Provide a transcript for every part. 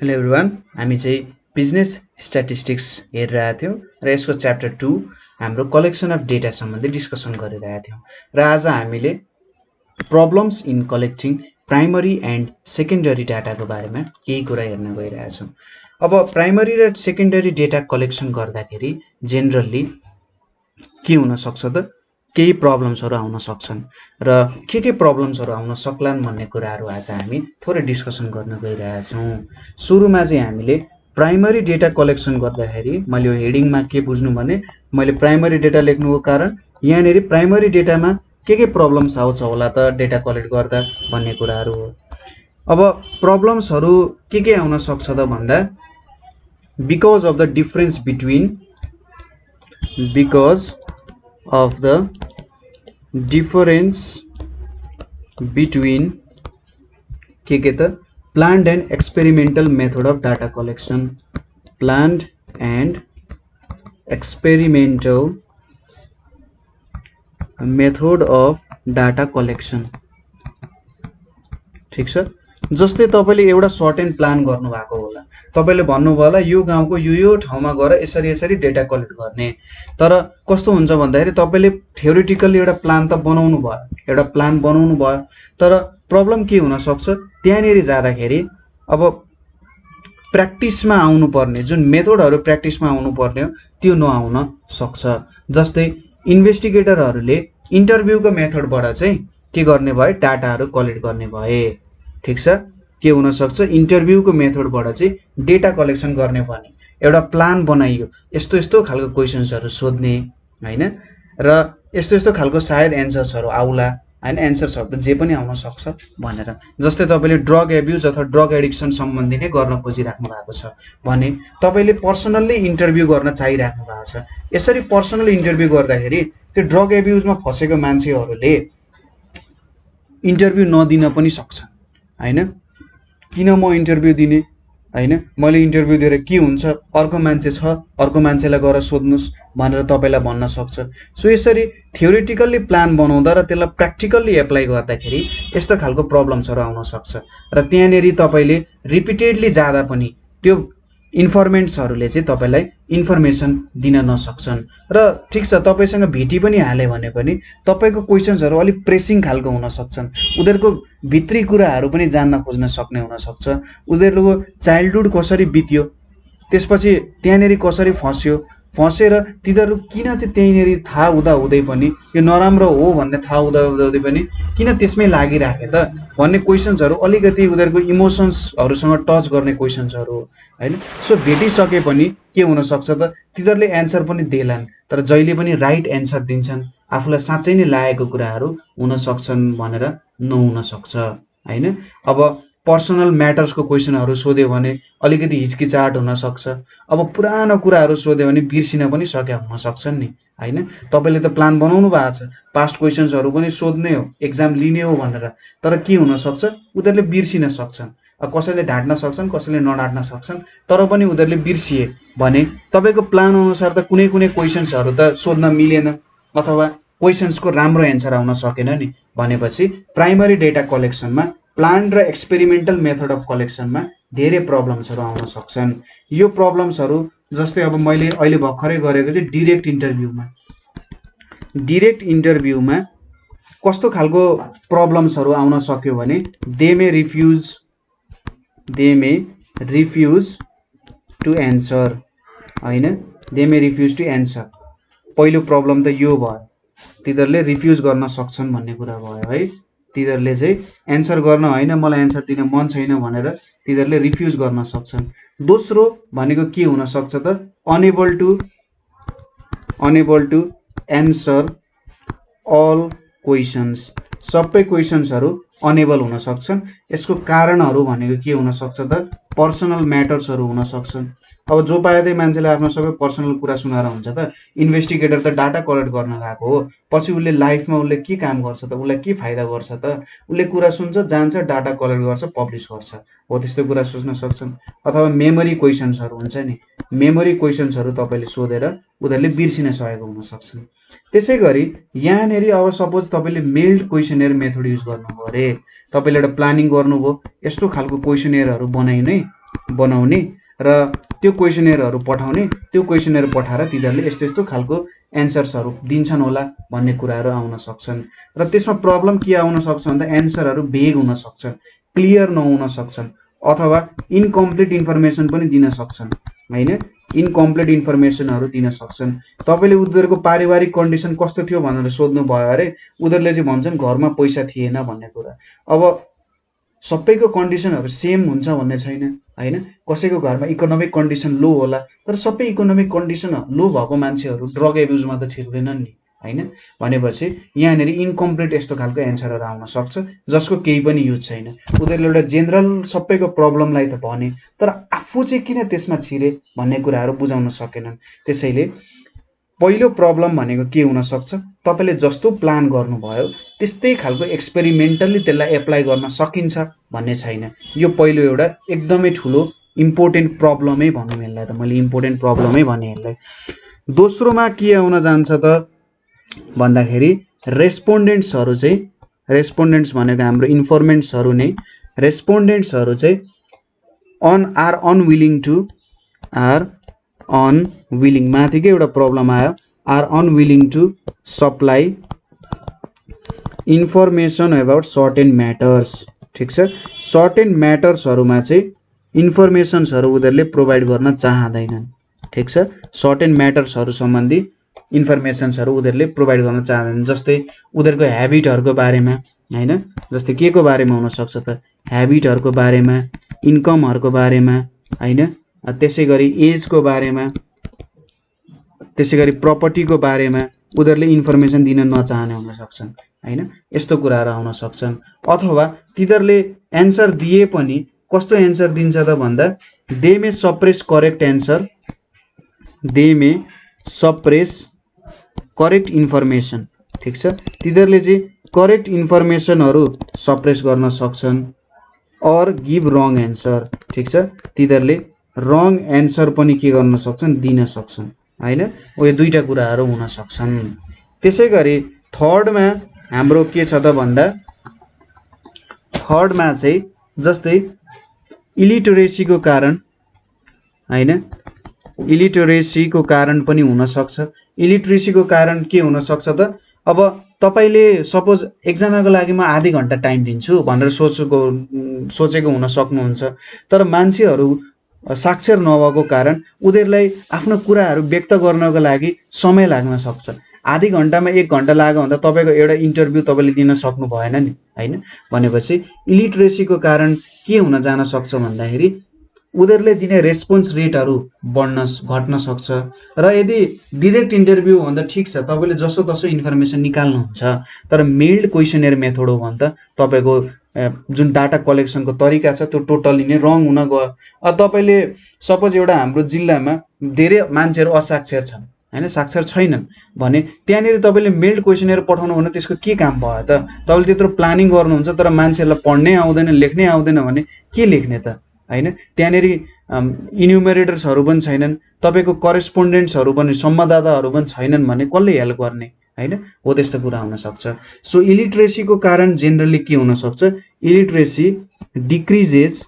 Hello everyone, हामी चाहिँ business statistics हेरिरहेका थियौँ र यसको च्याप्टर 2 हाम्रो कलेक्सन अफ डेटा सम्बन्धी डिस्कसन गरिरहेका थियौँ र आज हामीले problems in collecting primary and secondary डाटाको बारेमा केही कुरा हेर्न गइरहेका छौँ। अब प्राइमरी र सेकेन्डरी डेटा कलेक्सन गर्दाखेरि जेनरली के हुन सक्छ त केही प्रब्लम्सहरु आउन सक्छन् र के प्रब्लम्सहरु आउन सक्लान् भन्ने कुराहरु आज हामी थोरै डिस्कसन गर्न गइरहेका छौँ। सुरुमा चाहिँ हामीले प्राइमरी डेटा कलेक्सन गर्दाखेरि मैले यो हेडिङमा के बुझ्नु भने मैले प्राइमरी डेटा लेख्नुको कारण यहाँनेरि प्राइमरी डेटामा के प्रब्लम्स आउँछ होला त डेटा कलेक्ट गर्दा भन्ने कुराहरु हो। अब प्रब्लम्सहरु के आउन सक्छ त भन्दा because of the difference between के त planned and experimental method of data collection, planned and experimental method of data collection। ठीक छ, जस्तै तपाईले एउटा सर्टेन प्लान गर्नु भएको होला, तपाईले भन्नुभयो होला यो गाउँको यो ठाउँमा गएर यसरी डेटा कलेक्ट गर्ने, तर कस्तो हुन्छ भन्दाखेरि तपाईले थ्योरेटिकली एउटा प्लान त बनाउनु भयो, तर प्रब्लम के हुन सक्छ त्यहाँनेरि जाँदाखेरि अब प्र्याक्टिसमा आउनु पर्ने जुन मेथडहरु प्र्याक्टिसमा आउनु पर्ने हो त्यो नआउन सक्छ। जस्तै इन्भेस्टिगेटरहरुले इन्टरभ्यूको मेथडबाट चाहिँ के गर्ने भए डाटाहरु कलेक्ट गर्ने भए। ठीक छ, के हुन सक्छ इन्टरभ्यूको मेथडबाट चाहिँ डेटा कलेक्सन गर्ने भने एउटा प्लान बनाइयो, यस्तो खालको क्वेशन्सहरु सोध्ने हैन, र यस्तो खालको सायद एन्सर्सहरु आउला हैन, एन्सर्सहरु त जे पनि आउन सक्छ भनेर। जस्तै तपाईले ड्रग एब्युज अथवा ड्रग एडिक्सन सम्बन्धी नै गर्न खोजिराख्नु भएको छ भने तपाईले पर्सनली इन्टरभ्यू गर्न चाहिराख्नु भएको छ। यसरी पर्सनल इन्टरभ्यू गर्दाखेरि त्यो ड्रग एब्युजमा फसेको मान्छेहरुले इन्टरभ्यू नदिन पनि सक्छन् हैन। किन म इन्टरभ्यू दिने हैन, मैले इन्टरभ्यू दिएर के हुन्छ, अर्को मान्छे छ अर्को मान्छेलाई गएर सोध्नुस् भनेर तपाईलाई भन्न सक्छ। सो यसरी थ्योरेटिकली प्लान बनाउँदा र त्यसलाई प्र्याक्टिकली एप्लाई गर्दाखेरि यस्तो खालको प्रब्लम्सहरु आउन सक्छ र त्यहाँनेरि तपाईले रिपिटेडली जाँदा पनि त्यो इन्फर्मेन्ट्सहरुले चाहिँ तपाईलाई इन्फर्मेसन दिन नसक्छन्। र ठीक छ, तपाईसँग भेटी पनि हाले भने पनि तपाईको क्वेशन्सहरु अलि प्रेसिङ खालको हुन सक्छन्, उनीहरुको भित्री कुराहरु पनि जान्न खोज्न सक्ने हुन सक्छ। उनीहरुको चाइल्डहुड कसरी बित्यो, त्यसपछि त्यहाँनेरि कसरी फसेर तिनीहरु किन चाहिँ त्यहीनेरि थाहा हुँदै पनि यो नराम्रो हो भन्ने थाहा हुँदै पनि किन त्यसमै लागिराखे त भन्ने क्वेशन्सहरु अलिकति उनीहरुको इमोसन्सहरुसँग टच गर्ने क्वेशन्सहरु हैन। सो भेटिसके पनि के हुन सक्छ त तिनीहरुले एन्सर पनि देलान्, तर जहिले पनि राइट एन्सर दिन्छन्, आफुलाई साच्चै नै लागेको कुराहरु हुन सक्छन् भनेर नहुन सक्छ हैन। अब पर्सनल म्याटर्सको क्वेशनहरु सोध्यो भने अलिकति हिचकिचाहट हुन सक्छ। अब पुरानो कुराहरु सोध्यो भने बिर्सिन पनि सके हुन सक्छन् नि हैन। तपाईले त प्लान बनाउनु भएको छ, पास्ट क्वेशन्सहरु पनि सोध्ने हो, एक्जाम लिने हो भनेर, तर के हुन सक्छ उनीहरुले बिर्सिन सक्छन्। कसैले ढाट्न सक्छन्, कसैले नढाट्न सक्छन्, तर पनि उनीहरुले बिर्सिए भने तपाईको प्लान अनुसार त कुनै क्वेशन्सहरु त सोध्न मिलेन अथवा क्वेशन्सको राम्रो एन्सर आउन सकेन नि भनेपछि प्राइमरी डेटा कलेक्सनमा प्लान र एक्सपेरिमेन्टल मेथड अफ कलेक्सनमा धेरै प्रब्लम्सहरु आउन सक्छन्। यो प्रब्लम्सहरु जस्तै अब मैले अहिले भर्खरै गरेको चाहिँ डिरेक्ट इन्टरभ्यूमा कस्तो खालको प्रब्लम्सहरु आउन सक्यो भने they may refuse to answer हैन, they may refuse to answer. पहिलो प्रब्लम त यो भयो, तिनीहरुले रिफ्युज गर्न सक्छन् भन्ने कुरा भयो है। तिनीहरुले चाहिँ एन्सर गर्न हैन, मलाई एन्सर दिन मन छैन भनेर तिनीहरुले रिफ्युज गर्न सक्छन्। दोस्रो भनेको के हुन सक्छ त enable to answer all questions, सबै क्वेशन्सहरु अनेबल हुन सक्छन्। यसको कारणहरु भनेको के हुन सक्छ त पर्सनल म्याटर्सहरु हुन सक्छन्। अब जो पाएदै मान्छेले आफ्नो सबै पर्सनल कुरा सुनाएर हुन्छ त, इन्भेस्टिगेटर त डाटा कलेक्ट गर्न गएको हो, पछि उसले लाइफमा उसले के काम गर्छ त, उसलाई के फाइदा गर्छ त, उसले कुरा सुन्छ, जान्छ, डाटा कलेक्ट गर्छ, पब्लिश गर्छ, हो त्यस्तो कुरा सोच्न सक्छन्। अथवा मेमोरी क्वेशन्सहरु हुन्छ नि, मेमोरी क्वेशन्सहरु तपाईले सोधेर उनीहरुले बिर्सिन सकेको हुन सक्छन्। त्यसैगरी यहाँनेरि अब सपोज तपाईले मेल्ड क्वेशनर मेथड युज गर्नुभयो रे, तपाईले एउटा प्लानिङ गर्नुभयो, यस्तो खालको क्वेशनरहरु बनाइन है, बनाउने र त्यो क्वेसनहरु पठाउने, त्यो क्वेसनहरु पठाएर तिनीहरुले यस्तो यस्तो खालको एन्सर्सहरु दिन्छन् होला भन्ने कुराहरु आउन सक्छन्। र त्यसमा प्रब्लम के आउन सक्छ भन्दा एन्सरहरु भेग हुन सक्छन्, क्लियर नहुन सक्छन् अथवा इनकम्प्लिट इन्फर्मेसन पनि दिन सक्छन् हैन। इनकम्प्लिट इन्फर्मेसनहरु दिन सक्छन्। तपाईले उनीहरुको पारिवारिक कन्डिसन कस्तो थियो भनेर सोध्नु भयो अरे उनीहरुले चाहिँ भन्छन् घरमा पैसा थिएन भन्ने कुरा। अब सबैको कन्डिसनहरु सेम हुन्छ भन्ने छैन हैन। कसैको घरमा इकोनोमिक कन्डिसन लो होला तर सबै इकोनोमिक कन्डिसन लो भएको मान्छेहरु ड्रग एब्युजमा त छिर्दैनन् नि हैन। भनेपछि यहाँनेर इनकम्प्लिट यस्तो खालको एन्सरहरु आउन सक्छ जसको केही पनि युज छैन। उनीहरुले एउटा जेनरल सबैको प्रब्लमलाई त भने तर आफू चाहिँ किन त्यसमा छिरे भन्ने कुराहरु बुझाउन सकेनन्। त्यसैले पहिलो प्रब्लम भनेको के हुन सक्छ, तपाईले जस्तो प्लान गर्नुभयो त्यस्तै खालको एक्सपेरिमेन्टली त्यसलाई एप्लाई गर्न सकिन्छ भन्ने छैन। यो पहिलो एउटा एकदमै ठूलो इम्पोर्टेन्ट प्रब्लमै भनौँ यसलाई त, मैले इम्पोर्टेन्ट प्रब्लमै भने यसलाई। दोस्रोमा के आउन जान्छ त भन्दाखेरि रेस्पोन्डेन्ट्सहरु चाहिँ, रेस्पोन्डेन्ट्स भनेको हाम्रो इन्फर्मेन्ट्सहरु नै, रेस्पोन्डेन्ट्सहरु चाहिँ आर अनविलिङ माथिकै एउटा प्रब्लम आयो, are unwilling to supply information about certain matters. ठीक छ, सर्टेन म्याटर्सहरुमा चाहिँ इन्फर्मेसन्सहरु उनीहरुले प्रोभाइड गर्न चाहँदैनन्। ठीक छ, सर्टेन म्याटर्सहरु सम्बन्धी इन्फर्मेसन्सहरु उनीहरुले प्रोभाइड गर्न चाहँदैनन्। जस्तै उनीहरुको ह्याबिटहरुको बारेमा हैन, जस्तै के को बारेमा हुन सक्छ त ह्याबिटहरुको बारेमा, इन्कमहरुको बारेमा हैन, त्यसैगरी एजको बारेमा, त्यसैगरी प्रपर्टीको बारेमा उनीहरुले इन्फर्मेसन दिन नचाहने हुन सक्छन् हैन। यस्तो कुराहरु आउन सक्छन्। अथवा तिनीहरुले एन्सर दिए पनि कस्तो एन्सर दिन्छ त भन्दा they may suppress correct answer, they may suppress correct information. ठीक छ, तिनीहरुले चाहिँ करेक्ट इन्फर्मेसनहरु सप्रेस गर्न सक्छन् और गिभ रङ एन्सर। ठीक छ, तिनीहरुले रङ एन्सर पनि के गर्न सक्छन्, दिन सक्छन् हैन। यो दुईटा कुराहरु हुन सक्छन्। त्यसैगरी थर्डमा हाम्रो के छ त भन्दा थर्डमा चाहिँ जस्तै इलिटरेसीको कारण हैन, इलिटरेसीको कारण पनि हुन सक्छ। इलिटरेसीको कारण के हुन सक्छ त, अब तपाईले सपोज एक्जामको लागि म आधी घण्टा टाइम दिन्छु भनेर सोचेको हुन सक्नुहुन्छ तर मान्छेहरु साक्षर नभएको कारण उनीहरुलाई आफ्नो कुराहरु व्यक्त गर्नको लागि समय लाग्न सक्छ। आधी घण्टामा 1 घण्टा लाग्यो भन्दा तपाईको एउटा इन्टरभ्यु तपाईले दिन सक्नु भएन नि हैन। भनेपछि इलिटरेसीको कारण के हुन जान सक्छ भन्दाखेरि उनीहरुले दिने रेस्पोन्स रेटहरु घट्न सक्छ। र यदि डाइरेक्ट इन्टरभ्यु हो भन्दा ठीक छ, तपाईले जसो तसो इन्फर्मेसन निकाल्नुहुन्छ तर मेल्ड क्वेसनर मेथड हो भन्दा तपाईको जुन डाटा कलेक्सनको तरिका छ त्यो टोटली नै रङ हुन गयो। तपाईले सपोज एउटा हाम्रो जिल्लामा धेरै मान्छेहरु असाक्षर छन् हैन, साक्षर छैनन् भने त्यहाँनेर तपाईले मेल्ड क्वेसनर पठाउनु भने त्यसको के काम भयो त? तपाईले त्यत्रो प्लानिङ गर्नुहुन्छ तर मान्छेहरुलाई पढ्नै आउँदैन, लेख्नै आउँदैन भने के लेख्ने त हैन। त्यहाँनेर इन्युमरेटर्सहरु पनि छैनन्, तपाईको करेस्पोन्डेन्ट्सहरु पनि, संवाददाताहरु पनि छैनन् भने कसले हेल्प गर्ने हैन। हो त्यस्तो कुरा हुन सक्छ। सो इलिटरेसीको कारण जनरली के हुन सक्छ, illiteracy decreases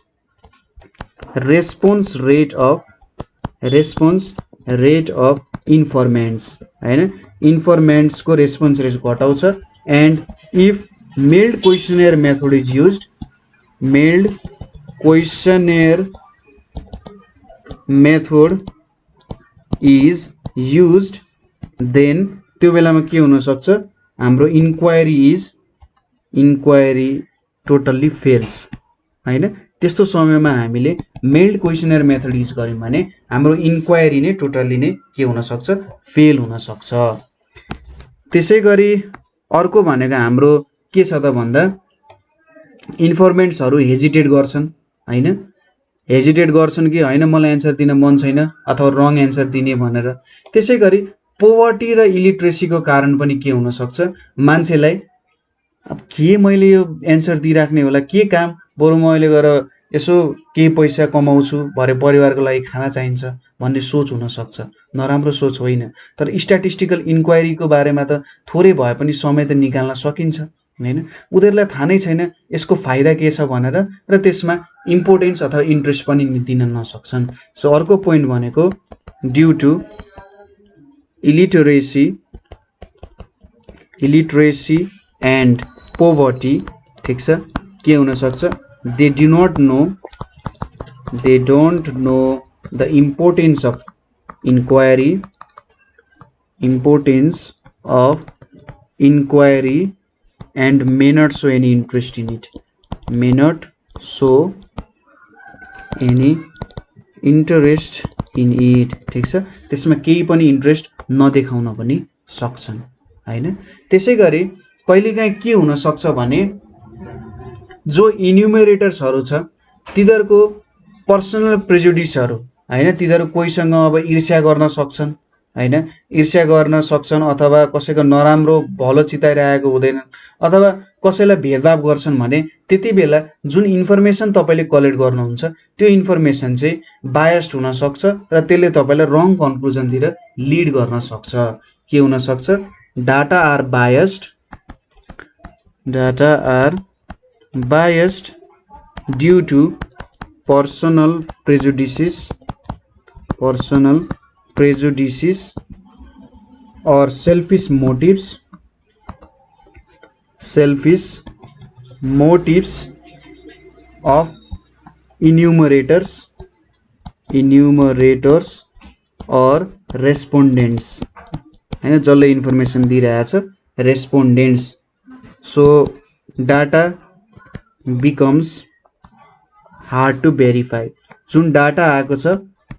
response rate of informants हैन, इन्फर्मेन्ट्स को रेस्पोन्स रेट घटाउँछ। And if mailed questionnaire method is used, mailed questionnaire method is used then त्यो बेलामा के हुन सक्छ, हाम्रो इन्क्वायरी टोटल्ली फेल्स हैन। त्यस्तो समयमा हामीले मेल्ड क्वेसनर मेथड युज गर्यौं भने हाम्रो इन्क्वायरी नै टोटल्ली नै के हुन सक्छ, फेल हुन सक्छ। त्यसैगरी अर्को भनेको हाम्रो के छ त भन्दा इन्फर्मेन्ट्सहरु हेजिटेट गर्छन् हैन, हेजिटेट गर्छन् कि हैन मलाई एन्सर दिन मन छैन अथवा रङ एन्सर दिने भनेर। त्यसैगरी पोभर्टी र इलिटरेसीको कारण पनि के हुन सक्छ, मान्छेलाई अब के मैले यो एन्सर दिइराख्ने होला, के काम, बरु मैले गएर यसो केही पैसा कमाउँछु भरे परिवारको लागि खाना चाहिन्छ भन्ने सोच हुन सक्छ। नराम्रो सोच होइन तर स्ट्याटिस्टिकल इन्क्वायरीको बारेमा त थोरै भए पनि समय त निकाल्न सकिन्छ हैन उनीहरुलाई थाहा नै छैन यसको फाइदा के छ भनेर र त्यसमा इम्पोर्टेन्स अथवा इन्ट्रेस्ट पनि दिन नसक्छन् सो अर्को पोइन्ट भनेको due to illiteracy and poverty ठीक छ के हुन सक्छ they don't know the importance of inquiry and may not show any interest in it ठीक छ त्यसमा केही पनि इन्ट्रेस्ट नदेखाउन पनि सक्छन् हैन त्यसैगरी कहिलेकाहीँ के हुन सक्छ भने जो इन्युमरेटर्सहरु छ तिनीहरुको पर्सनल प्रेजुडिसहरु हैन तिनीहरु कोहीसँग अब ईर्ष्या गर्न सक्छन् हैन ईर्ष्या गर्न सक्छन् अथवा कसैको नराम्रो भलो चिताइरहेको हुँदैन अथवा कसैलाई भेदभाव गर्छन् भने त्यतिबेला जुन इन्फर्मेसन तपाईले कलेक्ट गर्नुहुन्छ त्यो इन्फर्मेसन चाहिँ बायस्ड हुन सक्छ र त्यसले तपाईलाई रङ कन्क्लुजनतिर लिड गर्न सक्छ के हुन सक्छ data are biased due to personal prejudices or selfish motives of enumerators or respondents हैन जसले इन्फर्मेसन दिइरहेछ respondents so data becomes hard to verify जुन डाटा आएको छ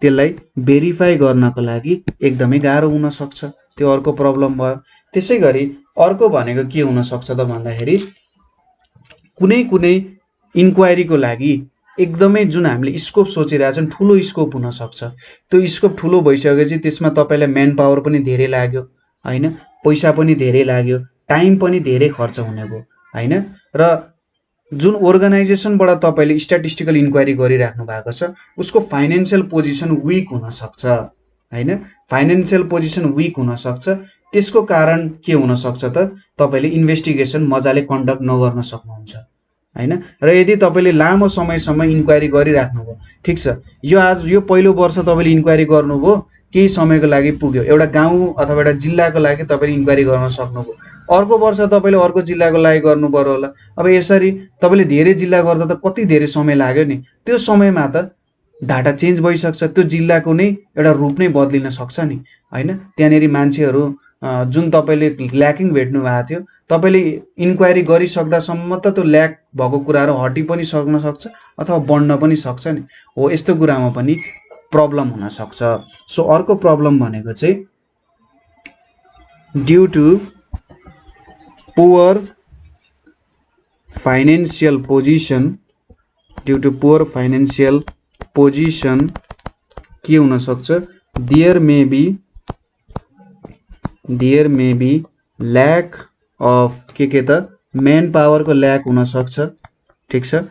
त्यसलाई भेरिफाई गर्नको लागि एकदमै गाह्रो हुन सक्छ त्यो अर्को प्रब्लम भयो त्यसैगरी अर्को भनेको के हुन सक्छ त भन्दाखेरि कुनै इन्क्वायरीको लागि एकदमै जुन हामीले स्कोप सोचिरहेछौं ठूलो स्कोप हुन सक्छ त्यो स्कोप ठूलो भइसकेपछि त्यसमा तपाईलाई म्यान पावर पनि धेरै लाग्यो हैन पैसा पनि धेरै लाग्यो टाइम पनि धेरै खर्च हुने भयो हैन र जुन अर्गनाइजेसनबाट तपाईले स्ट्याटिस्टिकल इन्क्वायरी गरिराख्नु भएको छ उसको फाइनान्शियल पोजिसन वीक हुन सक्छ हैन फाइनान्शियल पोजिसन वीक हुन सक्छ त्यसको कारण के हुन सक्छ त तपाईले इन्भेस्टिगेसन मजाले कन्डक्ट नगर्न सक्नुहुन्छ हैन र यदि तपाईले लामो समयसम्म इन्क्वायरी गरिराख्नुभयो ठीक छ यो पहिलो वर्ष तपाईले इन्क्वायरी गर्नुभयो केही समयको लागि पुग्यो एउटा गाउँ अथवा एउटा जिल्लाको लागि तपाईले इन्क्वायरी गर्न सक्नुभयो अर्को वर्ष तपाईले अर्को जिल्लाको लागि गर्नु पर्यो होला अब यसरी तपाईले धेरै जिल्ला गर्दा त कति धेरै समय लाग्यो नि त्यो समयमा त डाटा चेन्ज भइसक्छ त्यो जिल्लाको नै एउटा रूप नै बदलिन सक्छ नि हैन त्यहाँनेरि मान्छेहरु जुन तपाईले ल्याकिङ भेट्नु भएको थियो तपाईले इन्क्वायरी गरिसक्दासम्म त त्यो ल्याक भएको कुराहरु हटि पनि सक्न सक्छ अथवा बढ्न पनि सक्छ नि हो यस्तो कुरामा पनि प्रब्लम हुन सक्छ सो अर्को प्रब्लम भनेको चाहिँ due to poor financial position के हुन सक्छ there may be lack of के त मैन पावर को ल्याक हुन सक्छ ठीक छ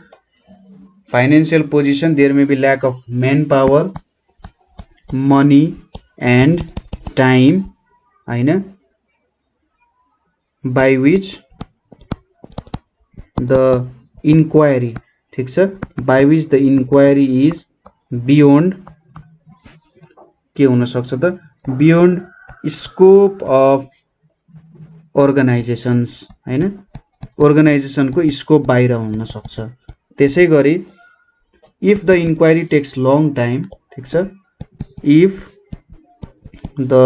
financial position there may be lack of manpower money and time हैन by which the inquiry ठीक छ by which the inquiry is beyond के हुन सक्छ त beyond scope of organizations हैन अर्गनाइजेसन को स्कोप बाहिर हुन सक्छ त्यसैगरी if the inquiry takes long time ठीक छ if the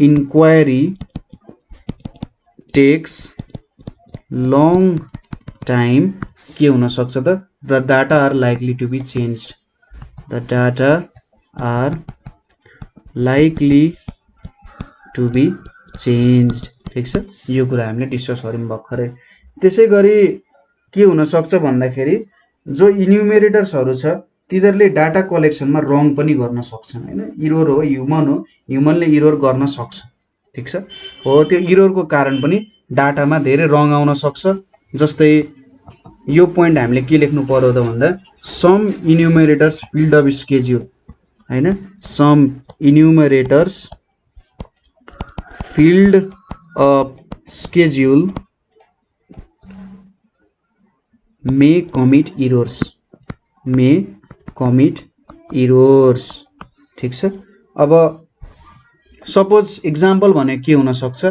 inquiry takes long time के हुन सक्छ त the data are likely to be changed ठीक छ यो कुरा हामीले डिस्कस गर्यौं भर्खरै त्यसैगरी के हुन सक्छ भन्दाखेरि जो इन्युमरेटर्सहरु छ तिनीहरुले डाटा कलेक्सनमा रङ पनि गर्न सक्छन् हैन एरर हो ह्युमनले एरर गर्न सक्छ ठीक छ हो त्यो एररको कारण पनि डाटामा धेरै रङ आउन सक्छ जस्तै यो पोइन्ट हामीले के लेख्नु पर्यो त भन्दा some enumerators field of schedule हैन some enumerators field of schedule may commit errors ठीक छ। अब सपोज इक्जाम्पल भने के हुन सक्छ,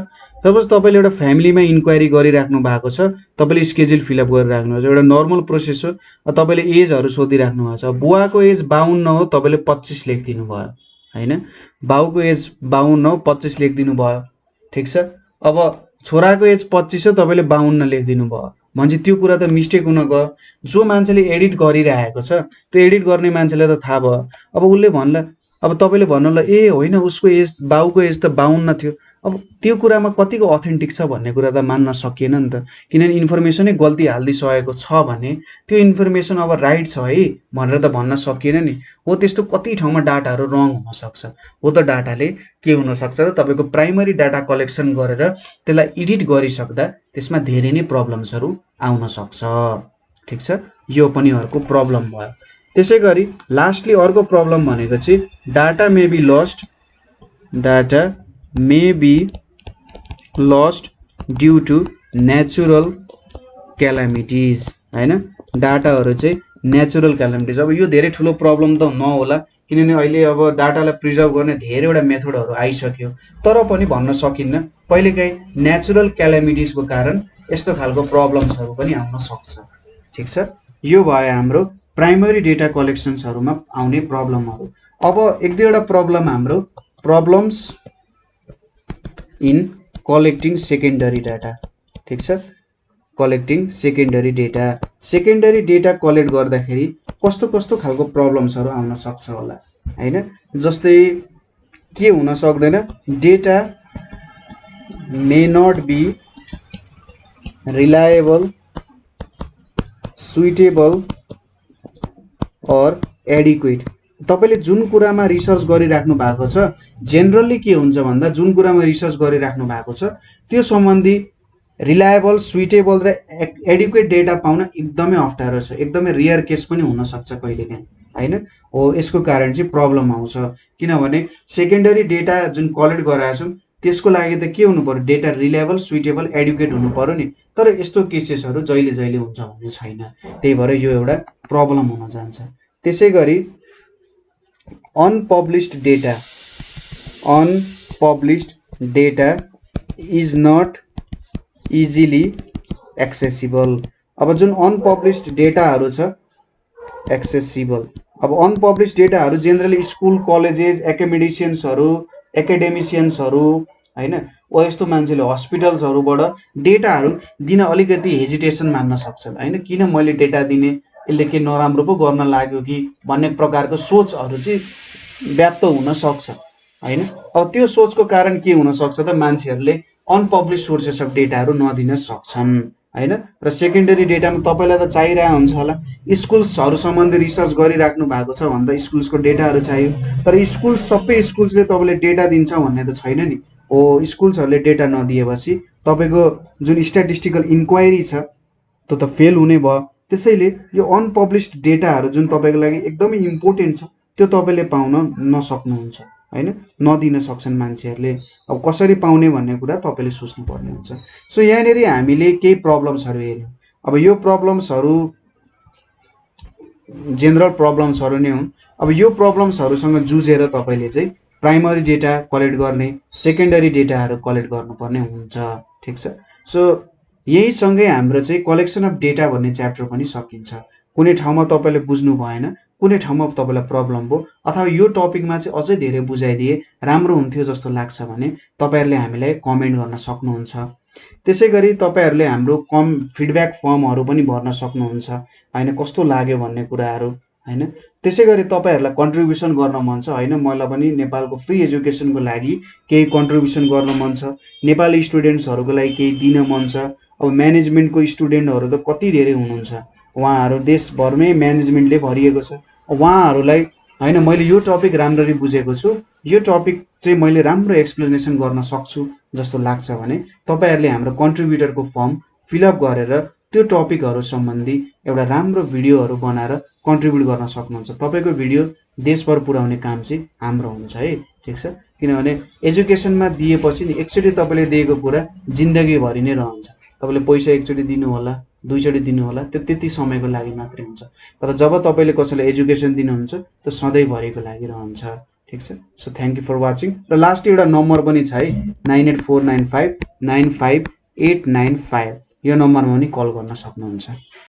सपोज तपाईले एउटा फ्यामिलीमा इन्क्वायरी गरिराख्नु भएको छ, तपाईले स्केड्युल फिलअप गरिराख्नु भएको छ, एउटा नर्मल प्रोसेस हो। तपाईले एजहरु सोधिराख्नु भएको छ, बुवाको एज 52 हो, तपाईले 25 लेखिदिनु भयो हैन, बाउको एज 52 हो 25 लेखिदिनु भयो ठीक छ। अब छोराको एज 25 हो, तपाईले 52 लेखिदिनु भयो भन्छ त्यो कुरा त मिस्टेक हुन गयो। जो मान्छेले एडिट गरिरहेको छ त्यो एडिट गर्ने मान्छेलाई त थाहा भयो। अब उसले भन्ला, अब तपाईले भन्नुला ए होइन उसको एज बाउको एज त 52 थियो, अब त्यो कुरामा कतिको अथेन्टिक छ भन्ने कुरा त मान्न सकिएन नि त, किनभने इन्फर्मेसनै गल्ती हाल्दिसकेको छ भने त्यो इन्फर्मेसन अब राइट छ है भनेर त भन्न सकिएन नि। हो त्यस्तो कति ठाउँमा डाटाहरू रङ हुन सक्छ, हो त डाटाले के हुन सक्छ र तपाईको प्राइमरी डाटा कलेक्सन गरेर त्यसलाई एडिट गरिसक्दा त्यसमा धेरै नै प्रब्लम्सहरू आउन सक्छ ठीक छ। यो पनि अर्को प्रब्लम भयो। त्यसैगरी लास्टली अर्को प्रब्लम भनेको चाहिँ data may be lost due to natural calamities हैन, डाटाहरू चाहिँ नेचुरल क्यालामिटिज। अब यो धेरै ठुलो प्रब्लम त नहोला किनभने अहिले अब डाटालाई प्रिजर्भ गर्ने धेरैवटा मेथडहरू आइसक्यो, तर पनि भन्न सकिन्न कहिलेकाहीँ नेचुरल क्यालामिटिजको कारण यस्तो खालको प्रब्लम्सहरू पनि आउन सक्छ ठीक छ। यो भयो हाम्रो प्राइमरी डेटा कलेक्सन्सहरुमा आउने प्रब्लमहरु। अब एक दुईवटा प्रब्लम हाम्रो problems in collecting secondary data ठीक छ। कलेक्टिङ सेकेन्डरी डेटा कलेक्ट गर्दाखेरि कस्तो कस्तो खालको प्रब्लम्सहरु आउन सक्छ होला हैन। जस्तै के हुन सक्दैन, data may not be reliable suitable और एडिक्वेट। तपाईले जुन कुरामा रिसर्च गरिराख्नु भएको छ जेनरली के हुन्छ भन्दा जुन कुरामा रिसर्च गरिराख्नु भएको छ त्यो सम्बन्धी रिलायबल सुइटेबल र एडिक्वेट डेटा पाउन एकदमै अप्ठ्यारो छ, एकदमै रेयर केस पनि हुन सक्छ कहिलेकाहीँ हैन। हो यसको कारण चाहिँ प्रब्लम आउँछ किनभने सेकेन्डरी डेटा जुन कलेक्ट गराएको छौं त्यसको लागि त के हुनु पर्यो, डेटा रिलायबल सुइटेबल एडुकेट हुनु पर्यो नि, तर यस्तो केसेसहरु जहिले जहिले हुन्छ भन्ने छैन, त्यही भएर यो एउटा प्रब्लम हुन जान्छ। त्यसैगरी unpublished data is not easily accessible. अब जुन अनपब्लिश्ड डेटाहरु छ एक्सेसिबल, अब अनपब्लिश्ड डेटाहरु जेनरली स्कुल कलेजेस एकाडेमिसियन्सहरु हैन ओ यस्तो मान्छेले हस्पिटल्सहरुबाट डेटाहरु दिन अलिकति हेजिटेसन मान्न सक्छन् हैन, किन मैले डेटा दिने, यसले के नराम्रो पो गर्न लाग्यो कि भन्ने प्रकारको सोचहरु चाहिँ व्याप्त हुन सक्छ हैन। अब त्यो सोचको कारण के हुन सक्छ त मान्छेहरुले अनपब्लिश सोर्सेस अफ डेटाहरु नदिन सक्छन् हैन। र सेकेन्डरी डेटामा तपाईलाई त चाहिरहेको हुन्छ होला, स्कुल्सहरु सम्बन्धी रिसर्च गरिराख्नु भएको छ भन्दा स्कुल्सको डेटाहरु चाहियो, तर स्कुल सबै स्कुल्सले तपाईले डेटा दिन्छ भन्ने त छैन नि। ओ स्कुल्सहरुले डेटा नदिएपछि तपाईको जुन स्ट्याटिस्टिकल इन्क्वायरी छ त्यो त फेल हुने भयो। त्यसैले यो अनपब्लिश्ड डेटाहरु जुन तपाईको लागि एकदमै इम्पोर्टेन्ट छ त्यो तपाईले पाउन नसक्नुहुन्छ हैन, नदिन सक्छन् मान्छेहरुले। अब कसरी पाउने भन्ने कुरा तपाईले सोच्नु पर्ने हुन्छ। सो यहाँनेरि हामीले केही प्रब्लम्सहरु हेर्यौं। अब यो प्रब्लम्सहरु जेनरल प्रब्लम्सहरु नै हुन्। अब यो प्रब्लम्सहरुसँग जुझेर तपाईले चाहिँ प्राइमरी डेटा कलेक्ट गर्ने, सेकेन्डरी डेटाहरु कलेक्ट गर्नुपर्ने हुन्छ ठीक छ। सो यही सँगै हाम्रो चाहिँ कलेक्सन अफ डेटा भन्ने च्याप्टर पनि सकिन्छ। कुनै ठाउँमा तपाईले बुझ्नु भएन, कुनै ठाउँमा तपाईलाई प्रब्लम भयो अथवा यो टपिकमा चाहिँ अझै धेरै बुझाइदिए राम्रो हुन्थ्यो जस्तो लाग्छ भने तपाईहरुले हामीलाई कमेन्ट गर्न सक्नुहुन्छ। त्यसैगरी तपाईहरुले हाम्रो फिडब्याक फर्महरु पनि भर्न सक्नुहुन्छ हैन, कस्तो लाग्यो भन्ने कुराहरु हैन। त्यसैगरी तपाईहरुलाई कन्ट्रिब्युसन गर्न मन छ हैन, मलाई पनि नेपालको फ्री एजुकेसनको लागि केही कन्ट्रिब्युसन गर्न मन छ, नेपाली स्टुडेन्ट्सहरुको लागि केही दिन मन छ। अब म्यानेजमेन्टको स्टुडेन्टहरु त कति धेरै हुनुहुन्छ, उहाँहरु देशभरमै म्यानेजमेन्टले भरिएको छ। उहाँहरुलाई हैन मैले यो टपिक राम्ररी बुझेको छु, यो टपिक चाहिँ मैले राम्रो एक्सप्लेनेसन गर्न सक्छु जस्तो लाग्छ भने तपाईहरुले हाम्रो कन्ट्रिब्युटरको फर्म फिलअप गरेर त्यो टपिकहरु सम्बन्धी एउटा राम्रो भिडियोहरु बनाएर कन्ट्रिब्युट गर्न सक्नुहुन्छ। तपाईको भिडियो देशभर पुर्याउने काम चाहिँ हाम्रो हुन्छ है ठीक छ। किनभने एजुकेसनमा दिएपछि नि एकचोटी तपाईले दिएको कुरा जिन्दगी भरि नै रहन्छ। तपाईले पैसा एकचोटी दिनु होला, दुईचोटि दिनु होला, त्यो त्यति समयको लागि मात्रै हुन्छ। तर जब तपाईँले कसैलाई एजुकेसन दिनुहुन्छ त्यो सधैँभरिको लागि रहन्छ। ठिक छ। So thank you for watching. र लास्ट एउटा नम्बर पनि छ है, 9849595895, यो नम्बरमा पनि कल गर्न सक्नुहुन्छ।